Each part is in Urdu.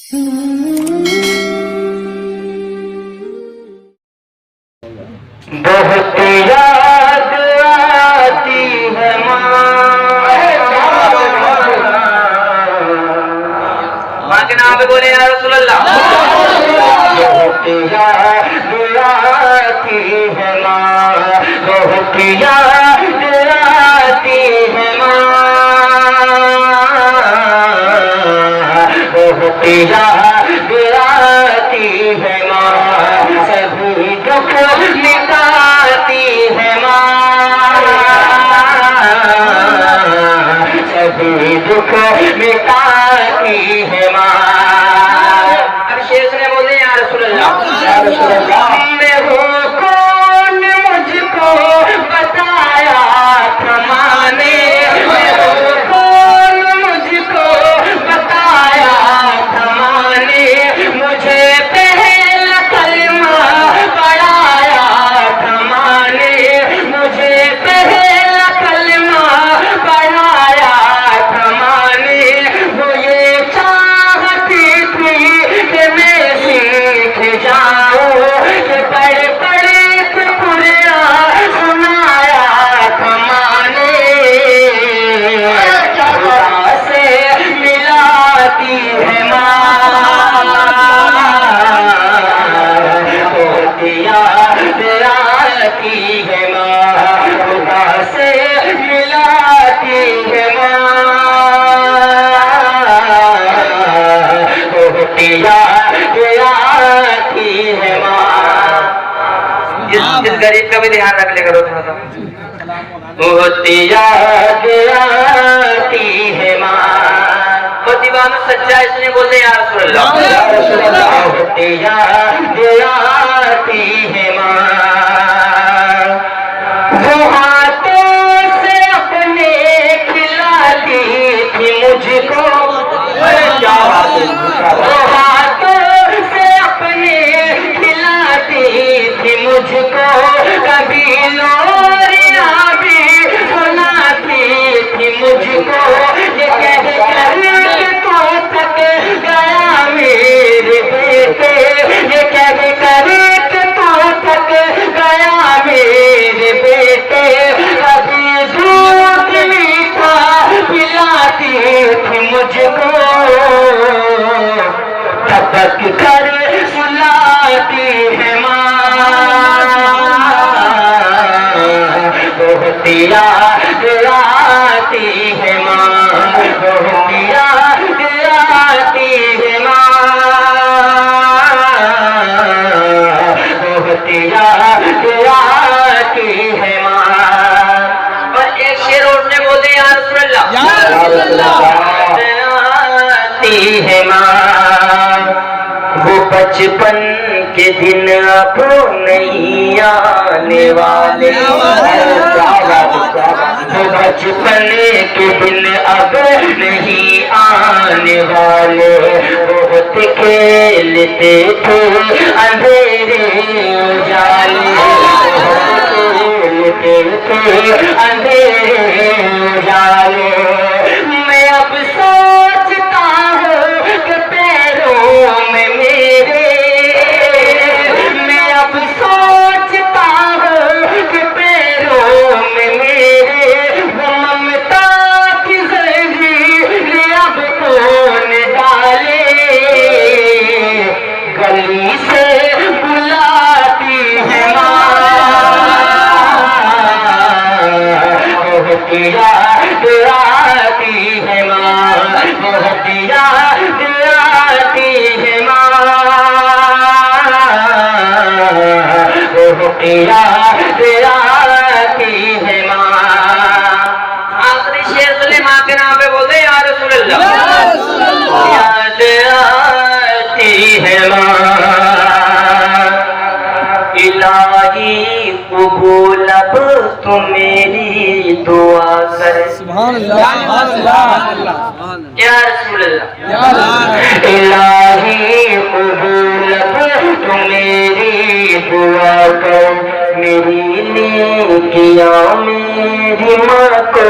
بہت یاد آتی ہے ماں کے نام پہ بولے یا رسول اللہ. بہت یاد آتی ہے ماں، بہت یاد آتی ہے ماں، بہت یاد آتی ہے ماں، سبھی دکھ مٹاتی ہے ماں، سبھی دکھ مٹاتی ہے ماں. اب شیخ نے بولے یا رسول اللہ، یا رسول اللہ میں ہوں کون مجھ کو بتایا تھا ماں نے، میں ہوں کون مجھ کو بتایا تھا ماں نے، مجھے پہلا کلمہ پڑھایا تھا ماں نے، مجھے پہلا کلمہ پڑھایا تھا ماں نے. وہ یہ چاہتی تھی کہ میں سیکھ جاؤں، کہ پڑھ پڑھ کے قرآن سنایا تھا ماں نے. خدا سے ملاتی ہے ماں، بہت یاد آتی ہے ماں، خدا سے ملاتی ہے ماں، بہت یاد آتی ہے ماں. اس غریب کا بھی دھیان رکھ لے کرو تھوڑا سا. بہت یاد آتی ہے ماں. دیوان سچا اس نے بولے یا رسول اللہ، یا رسول اللہ بہت یاد آتی ہے ماں. وہ ہاتھوں سے اپنے کھلاتی تھی مجھ کو، وہ ہاتھوں سے اپنے کھلاتی تھی مجھ کو، کبھی لوریاں بھی سناتی تھی مجھ کو. یہ کہہ کر کہ تو تھک گیا میرے بیٹے، یہ کہہ کر کہ تو تھک گیا میرے بیٹے، کبھی دودھ میٹھا پلاتی تھی مجھ کو، تھپک کر سلاتی ہے ماں، بہت یاد آتی ہے ماں، بہت یاد آتی ہے ماں، بہت یاد آتی ہے ماں. اور ایک شعر اور نے بولے یا رسول اللہ، یا رسول اللہ آتی ہے ماں. وہ بچپن کے دن اب نہیں آنے والے، وہ بچپن کے دن اب نہیں آنے والے. بہت کھیلتے تھے اندھیرے اجالے، بہت کھیلتے تھے اندھیرے اجالے. میں اب سوچتا ہوں کہ پیروں میں میرے، میں اب سوچتا ہوں کہ پیروں میں میرے، وہ ممتا کی زنجیر اب کون ڈالے. گلی سے بلاتی ہے ماں، بہت یاد آتی ہے ماں، بہت یاد آتی ہے ماں، بہت یاد آتی ہے ماں. آخری شعر سنے ماں کے نام پہ بولے یا رسول اللہ، یاد آتی ہے ماں. الہی قبول اب تو میری دعا کر، سبحان اللہ یا رسول اللہ. الہی قبول اب تو میری دعا کر، میری نیکیاں میری ماں کو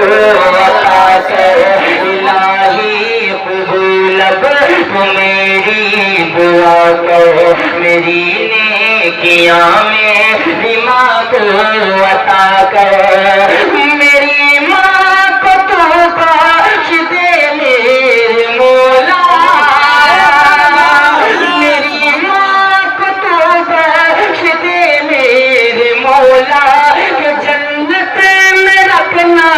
عطا کر. الہی قبول اب تو میری دعا کرو میری نیکیاں میں ماں کو عطا کرو میری ماں کو تو بخش دے میرے مولا میری ماں کو تو بخش دے میرے مولا کہ جنت میں رکھنا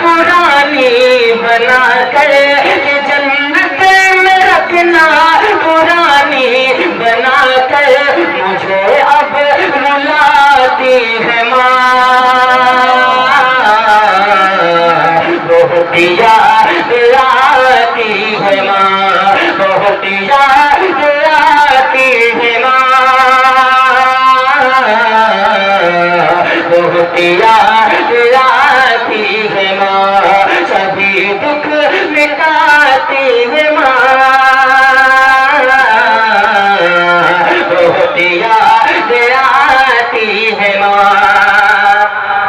قرآنی بنا کر کہ جنت میں رکھنا قرآنی بنا کر مجھے اب رلاتی ہے ماں بہت یاد آتی ہے ماں بہت یاد آتی ہے ماں بہت یاد آتی ہے ماں سبھی دکھ مٹاتی ہے ماں بہت یاد آتی ہے ماں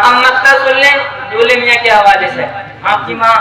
اب مقصد سن لیں دولے میاں کے حوالے سے آپ کی ماں